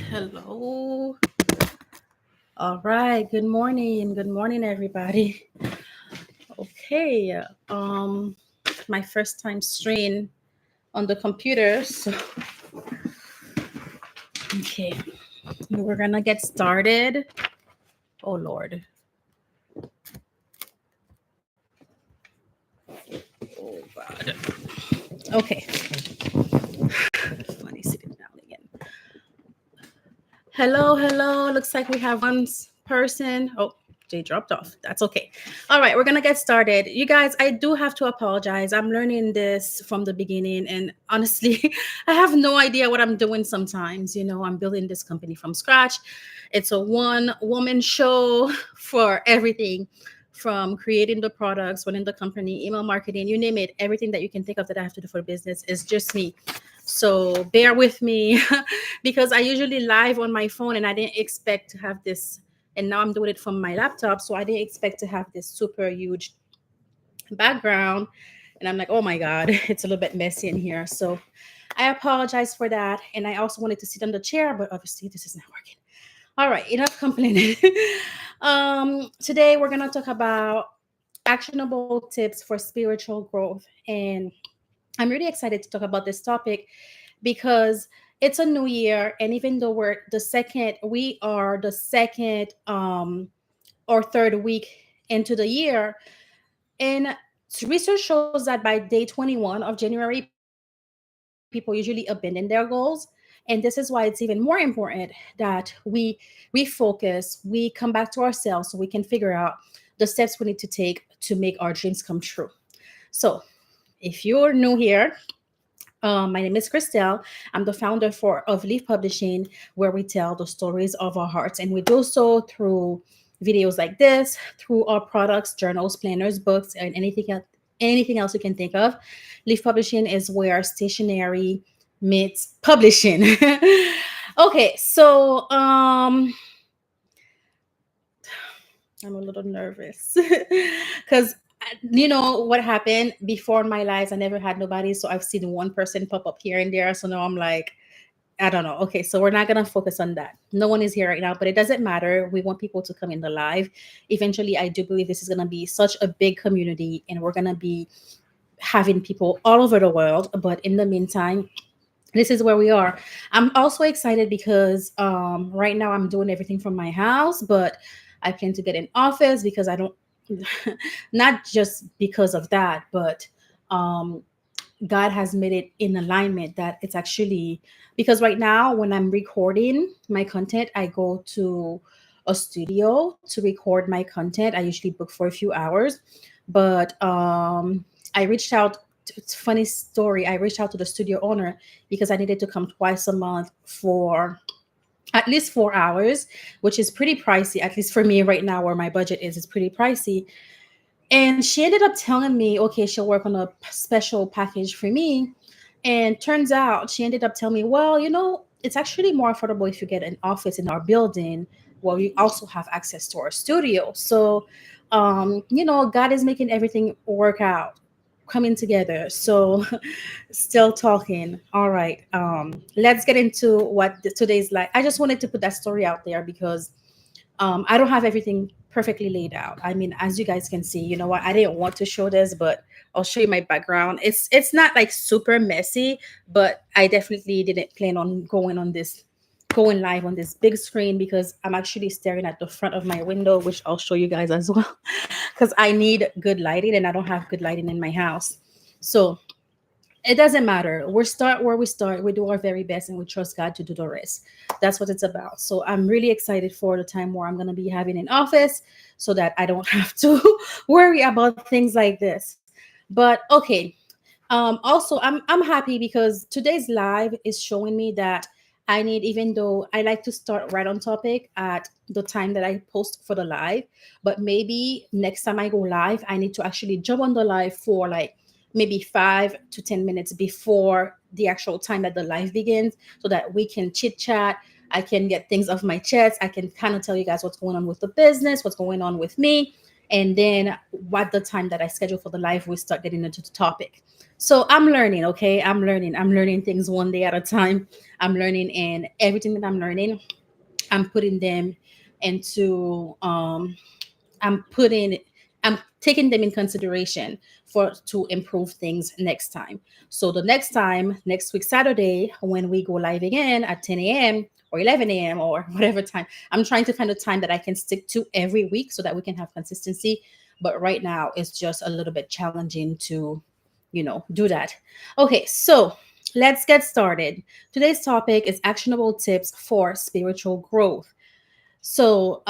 Hello. All right. Good morning. Good morning, everybody. Okay. My first time streaming on the computer. So, okay, we're gonna get started. Oh Lord. Oh God. Okay. Funny sitting down again. Hello. Hello. Looks like we have person. Oh, Jay dropped off. That's okay. All right, we're gonna get started. You guys, I do have to apologize. I'm learning this from the beginning, and honestly, I have no idea what I'm doing sometimes. I'm building this company from scratch. It's a one-woman show for everything from creating the products, running the company, email marketing, you name it, everything that you can think of that I have to do for business is just me. So bear with me because I usually live on my phone and I didn't expect to have this, and now I'm doing it from my laptop, so I didn't expect to have this super huge background. And I'm like, oh my God, it's a little bit messy in here. So I apologize for that. And I also wanted to sit on the chair, but obviously this is not working. All right, enough complaining. Today we're gonna talk about actionable tips for spiritual growth. And I'm really excited to talk about this topic because it's a new year. And even though we are the second or third week into the year, and research shows that by day 21 of January, people usually abandon their goals. And this is why it's even more important that we refocus, we come back to ourselves so we can figure out the steps we need to take to make our dreams come true. So, if you're new here, my name is Christelle. I'm the founder of Leaf Publishing, where we tell the stories of our hearts. And we do so through videos like this, through our products, journals, planners, books, and anything else you can think of. Leaf Publishing is where stationery meets publishing. Okay, so I'm a little nervous because you know what happened before in my lives. I never had nobody, so I've seen one person pop up here and there. So now I'm like, I don't know. Okay, so we're not gonna focus on that. No one is here right now, but it doesn't matter. We want people to come in the live. Eventually, I do believe this is gonna be such a big community, and we're gonna be having people all over the world. But in the meantime, this is where we are. I'm also excited because right now I'm doing everything from my house, but I plan to get an office because I don't, not just because of that, but um, God has made it in alignment that it's actually because right now when I'm recording my content, I go to a studio to record my content. I usually book for a few hours, but I reached out. It's a funny story. I reached out to the studio owner because I needed to come twice a month for at least 4 hours, which is pretty pricey. At least for me right now, where my budget is, it's pretty pricey. And she ended up telling me, okay, she'll work on a special package for me. And turns out she ended up telling me, well, it's actually more affordable if you get an office in our building where we also have access to our studio. So, God is making everything work out, coming together. So, still talking. All right. Let's get into what today's like. I just wanted to put that story out there because I don't have everything perfectly laid out. I mean, as you guys can see, you know what? I didn't want to show this, but I'll show you my background. It's not like super messy, but I definitely didn't plan on going live on this big screen because I'm actually staring at the front of my window, which I'll show you guys as well, because I need good lighting and I don't have good lighting in my house. So it doesn't matter. We start where we start. We do our very best and we trust God to do the rest. That's what it's about. So I'm really excited for the time where I'm going to be having an office so that I don't have to worry about things like this. But okay. Also, I'm happy because today's live is showing me that I need, even though I like to start right on topic at the time that I post for the live, but maybe next time I go live, I need to actually jump on the live for like maybe 5 to 10 minutes before the actual time that the live begins so that we can chit chat. I can get things off my chest. I can kind of tell you guys what's going on with the business, what's going on with me. And then what the time that I schedule for the live, we start getting into the topic. So I'm learning, okay? I'm learning things one day at a time. I'm learning, and everything that I'm learning, I'm putting them into I'm putting I'm taking them in consideration for to improve things next time. So the next time, next week Saturday, when we go live again at 10 a.m. or 11 a.m. or whatever time, I'm trying to find a time that I can stick to every week so that we can have consistency. But right now it's just a little bit challenging to, do that. Okay, so let's get started. Today's topic is actionable tips for spiritual growth. So,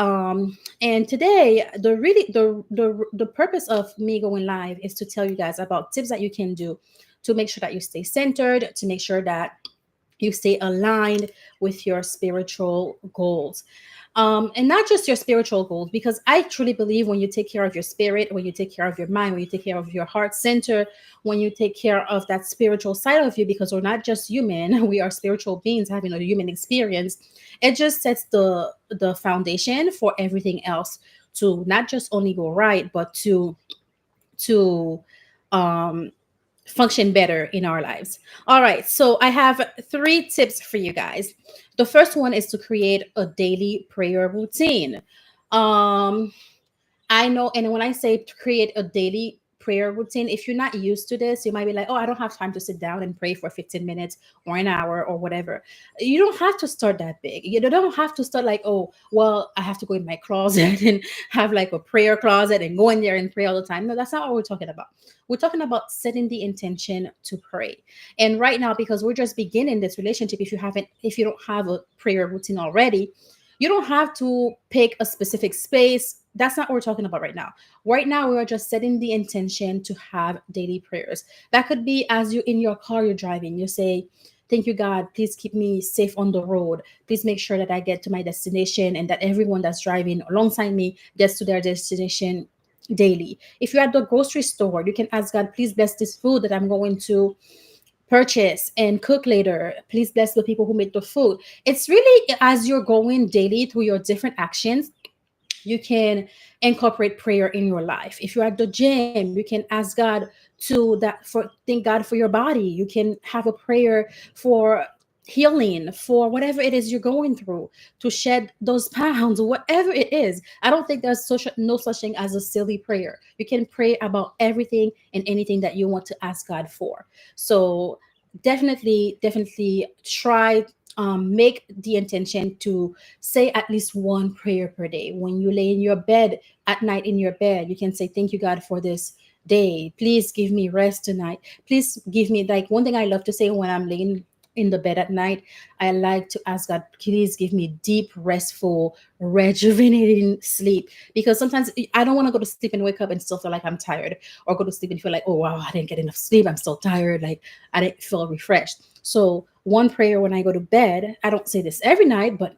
and today the purpose of me going live is to tell you guys about tips that you can do to make sure that you stay centered, to make sure that you stay aligned with your spiritual goals. And not just your spiritual goals, because I truly believe when you take care of your spirit, when you take care of your mind, when you take care of your heart center, when you take care of that spiritual side of you, because we're not just human, we are spiritual beings having a human experience. It just sets the foundation for everything else to not just only go right, but to um function better in our lives. All right, so I have three tips for you guys. The first one is to create a daily prayer routine. Um, I know, and when I say to create a daily prayer routine, if you're not used to this, you might be like, oh, I don't have time to sit down and pray for 15 minutes or an hour or whatever. You don't have to start that big. You don't have to start like, oh, well, I have to go in my closet and have like a prayer closet and go in there and pray all the time. No, that's not what we're talking about. We're talking about setting the intention to pray. And right now, because we're just beginning this relationship, if you don't have a prayer routine already, you don't have to pick a specific space. That's not what we're talking about right now. Right now, we are just setting the intention to have daily prayers. That could be as you in your car, you're driving, you say, thank you, God. Please keep me safe on the road. Please make sure that I get to my destination and that everyone that's driving alongside me gets to their destination daily. If you're at the grocery store, you can ask God, please bless this food that I'm going to purchase and cook later. Please bless the people who make the food. It's really as you're going daily through your different actions, you can incorporate prayer in your life. If you're at the gym, you can ask God to that for thank God for your body. You can have a prayer for healing, for whatever it is you're going through, to shed those pounds, whatever it is. I don't think there's no such thing as a silly prayer. You can pray about everything and anything that you want to ask God for. So definitely try, make the intention to say at least one prayer per day. When you lay in your bed at night, in your bed, you can say, thank you, God, for this day. Please give me rest tonight. Please give me, like, one thing I love to say when I'm laying in the bed at night, I like to ask God, please give me deep, restful, rejuvenating sleep. Because sometimes I don't want to go to sleep and wake up and still feel like I'm tired, or go to sleep and feel like, oh, wow, I didn't get enough sleep. I'm still tired. Like, I didn't feel refreshed. So, one prayer when I go to bed, I don't say this every night, but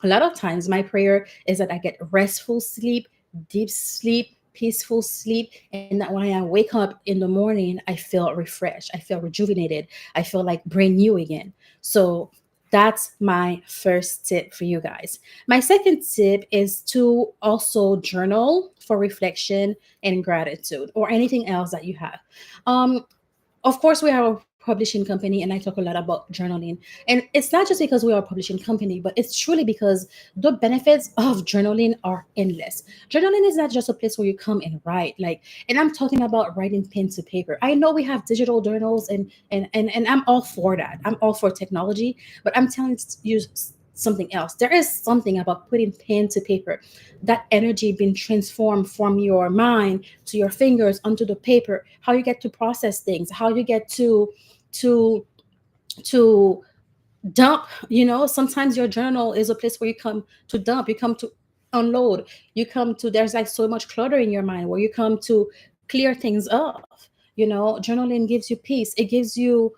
a lot of times my prayer is that I get restful sleep, deep sleep, peaceful sleep, and that when I wake up in the morning, I feel refreshed, I feel rejuvenated, I feel like brand new again. So that's my first tip for you guys. My second tip is to also journal for reflection and gratitude, or anything else that you have. Um, of course, we are a publishing company, and I talk a lot about journaling. And it's not just because we are a publishing company, but it's truly because the benefits of journaling are endless. Journaling is not just a place where you come and write, like, and I'm talking about writing pen to paper. I know we have digital journals, and I'm all for that. I'm all for technology, but I'm telling you something else. There is something about putting pen to paper, that energy being transformed from your mind to your fingers onto the paper, how you get to process things, how you get to to dump. Sometimes your journal is a place where you come to dump, you come to unload, you come to, there's like so much clutter in your mind, where you come to clear things up. Journaling gives you peace. It gives you,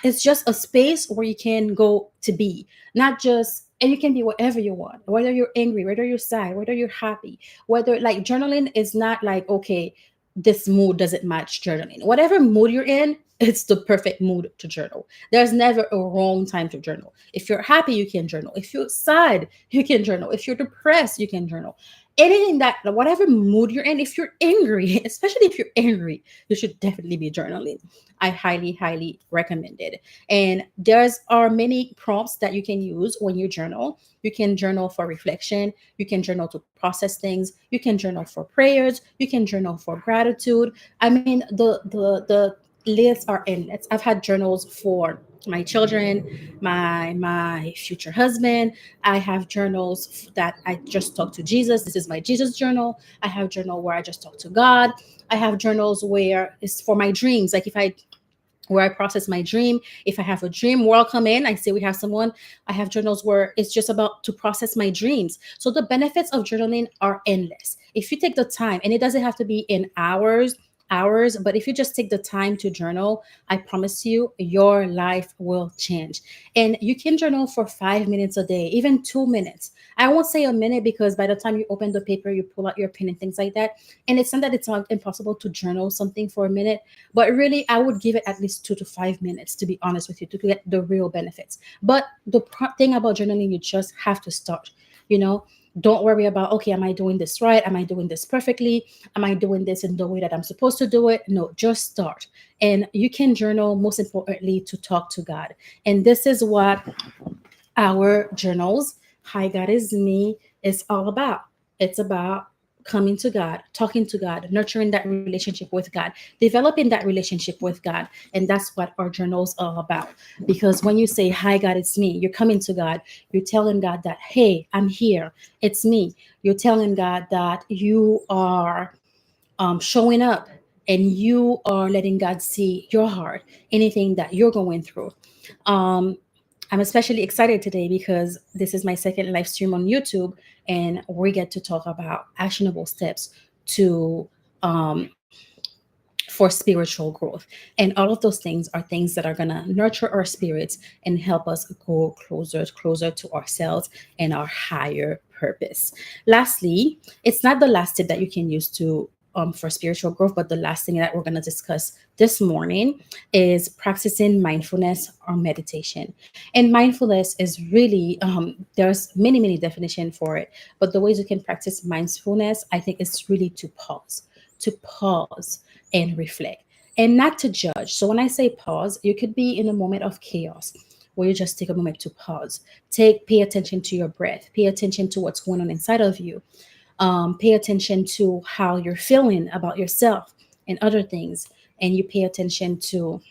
it's just a space where you can go to be, not just, and you can be whatever you want, whether you're angry, whether you're sad, whether you're happy, whether, like, journaling is not like, okay, this mood doesn't match journaling. Whatever mood you're in, it's the perfect mood to journal. There's never a wrong time to journal. If you're happy, you can journal. If you're sad, you can journal. If you're depressed, you can journal. anything that, whatever mood you're in, if you're angry, especially if you're angry, you should definitely be journaling. I highly recommend it. And there's are many prompts that you can use when you journal. You can journal for reflection, you can journal to process things, you can journal for prayers, you can journal for gratitude. I mean, the lists are endless. I've had journals for my children, my future husband. I have journals that I just talk to Jesus. This is my Jesus journal. I have journal where I just talk to God. I have journals where it's for my dreams. Like if I where I process my dream. If I have a dream, where I'll come in, I say we have someone. I have journals where it's just about to process my dreams. So the benefits of journaling are endless. If you take the time, and it doesn't have to be in hours, but if you just take the time to journal, I promise you, your life will change. And you can journal for 5 minutes a day, even 2 minutes. I won't say a minute because by the time you open the paper, you pull out your pen and things like that. And it's not that it's not impossible to journal something for a minute, but really, I would give it at least 2 to 5 minutes, to be honest with you, to get the real benefits. But the thing about journaling, you just have to start. You know, don't worry about, okay, am I doing this right? Am I doing this perfectly? Am I doing this in the way that I'm supposed to do it? No, just start. And you can journal, most importantly, to talk to God. And this is what our journals, Hi God is Me, is all about. It's about coming to God, talking to God, nurturing that relationship with God, developing that relationship with God. And that's what our journals are about. Because when you say, Hi God, it's me, you're coming to God, you're telling God that, hey, I'm here, it's me. You're telling God that you are showing up, and you are letting God see your heart, anything that you're going through. Um, I'm especially excited today because this is my second live stream on YouTube, and we get to talk about actionable steps to um, for spiritual growth. And all of those things are things that are going to nurture our spirits and help us go closer to ourselves and our higher purpose. Lastly, it's not the last tip that you can use to for spiritual growth, but the last thing that we're going to discuss this morning is practicing mindfulness or meditation. And mindfulness is really there's many definitions for it, but the ways you can practice mindfulness, I think, is really to pause and reflect and not to judge. So when I say pause, you could be in a moment of chaos where you just take a moment to pause. Pay attention to your breath. Pay attention to what's going on inside of you. Pay attention to how you're feeling about yourself and other things. And you pay attention to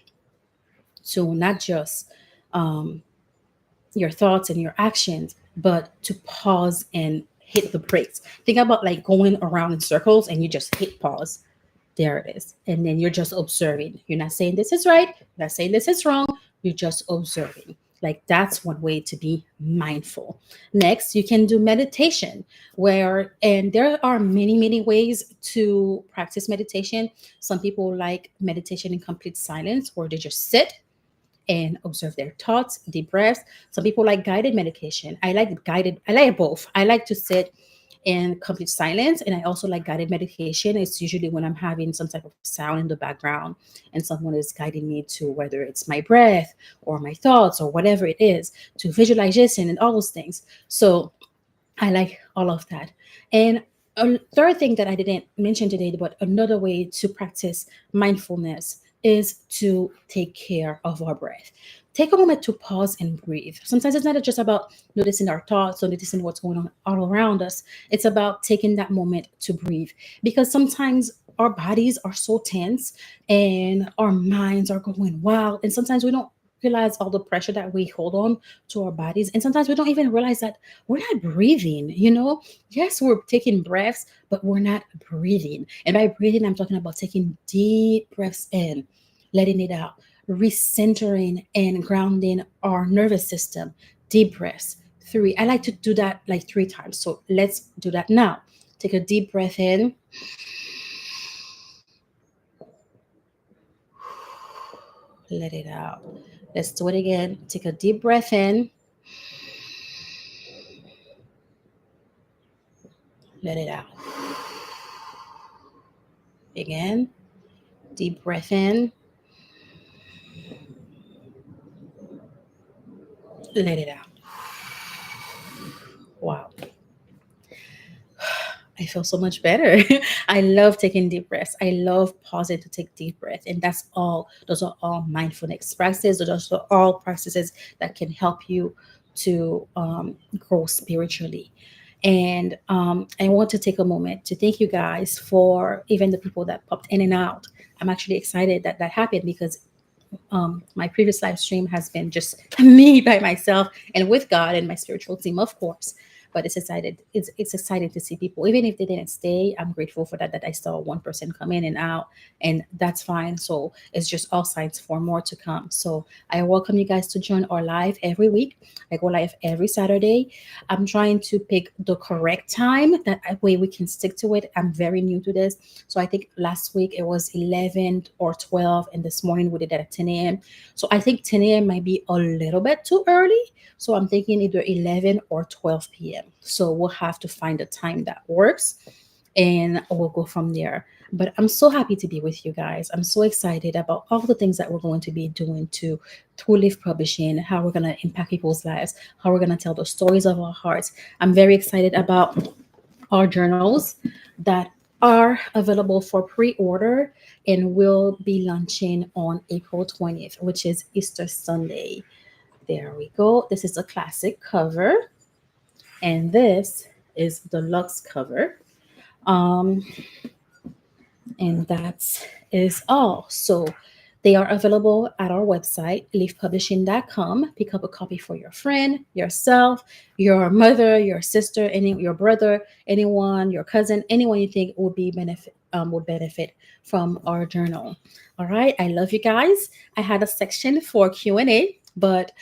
not just um, your thoughts and your actions, but to pause and hit the brakes. Think about like going around in circles and you just hit pause. There it is. And then you're just observing. You're not saying this is right, you're not saying this is wrong, you're just observing. Like that's one way to be mindful. Next, you can do meditation, and there are many ways to practice meditation. Some people like meditation in complete silence, where they just sit and observe their thoughts, deep breaths. Some people like guided medication. I like both. I like to sit in complete silence, and I also like guided meditation. It's usually when I'm having some type of sound in the background and someone is guiding me to, whether it's my breath or my thoughts or whatever it is, to visualization and all those things. So I like all of that. And a third thing that I didn't mention today, but another way to practice mindfulness is to take care of our breath. Take a moment to pause and breathe. Sometimes it's not just about noticing our thoughts or noticing what's going on all around us. It's about taking that moment to breathe, because sometimes our bodies are so tense and our minds are going wild. And sometimes we don't realize all the pressure that we hold on to our bodies. And sometimes we don't even realize that we're not breathing, you know? Yes, we're taking breaths, but we're not breathing. And by breathing, I'm talking about taking deep breaths in, letting it out, recentering and grounding our nervous system. Deep breaths. Three. I like to do that like 3 times. So let's do that now. Take a deep breath in. Let it out. Let's do it again. Take a deep breath in. Let it out. Again. Deep breath in. Let it out. Wow. I feel so much better. I love taking deep breaths. I love pausing to take deep breath. And that's all, those are all mindfulness practices. Those are all practices that can help you to grow spiritually. And I want to take a moment to thank you guys for even the people that popped in and out. I'm actually excited that that happened because my previous live stream has been just me by myself and with God and my spiritual team, of course. But it's exciting to see people, even if they didn't stay. I'm grateful for that. That I saw one person come in and out, and that's fine. So it's just all signs for more to come. So I welcome you guys to join our live every week. I go live every Saturday. I'm trying to pick the correct time that way we can stick to it. I'm very new to this, so I think last week it was 11 or 12, and this morning we did it at 10 a.m. So I think 10 a.m. might be a little bit too early. So I'm thinking either 11 or 12 p.m. So we'll have to find a time that works, and we'll go from there. But I'm so happy to be with you guys. I'm so excited about all the things that we're going to be doing to through Live Publishing, how we're going to impact people's lives, how we're going to tell the stories of our hearts. I'm very excited about our journals that are available for pre-order and will be launching on April 20th, which is Easter Sunday. There we go. This is a classic cover, and this is the luxe cover. Um, and that is all. So they are available at our website, leafpublishing.com. Pick up a copy for your friend, yourself, your mother, your sister, your brother, anyone, your cousin, anyone you think would benefit from our journal. All right. I love you guys. I had a section for Q&A, but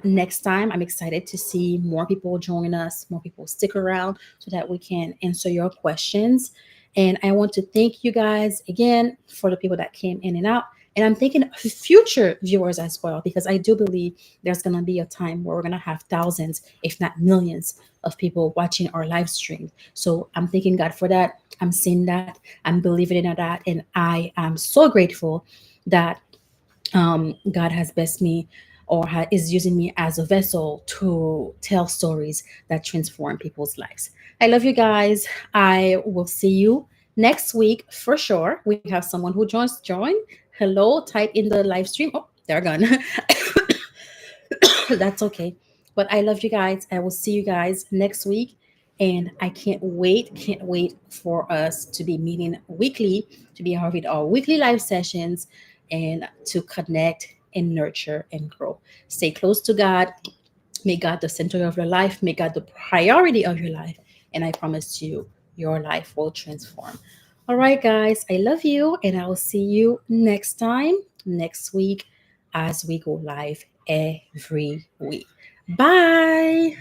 next time I'm excited to see more people join us, more people stick around so that we can answer your questions. And I want to thank you guys again for the people that came in and out. And I'm thinking of future viewers as well, because I do believe there's going to be a time where we're going to have thousands, if not millions, of people watching our live stream. So I'm thanking God for that. I'm seeing that. I'm believing in that. And I am so grateful that God has blessed me or is using me as a vessel to tell stories that transform people's lives. I love you guys. I will see you next week for sure. We have someone who join. Hello, type in the live stream. Oh, they're gone. That's okay. But I love you guys. I will see you guys next week. And I can't wait for us to be meeting weekly, to be having our weekly live sessions and to connect and nurture and grow. Stay close to God. Make God the center of your life. Make God the priority of your life. And I promise you, your life will transform. All right, guys, I love you. And I will see you next time, next week, as we go live every week. Bye.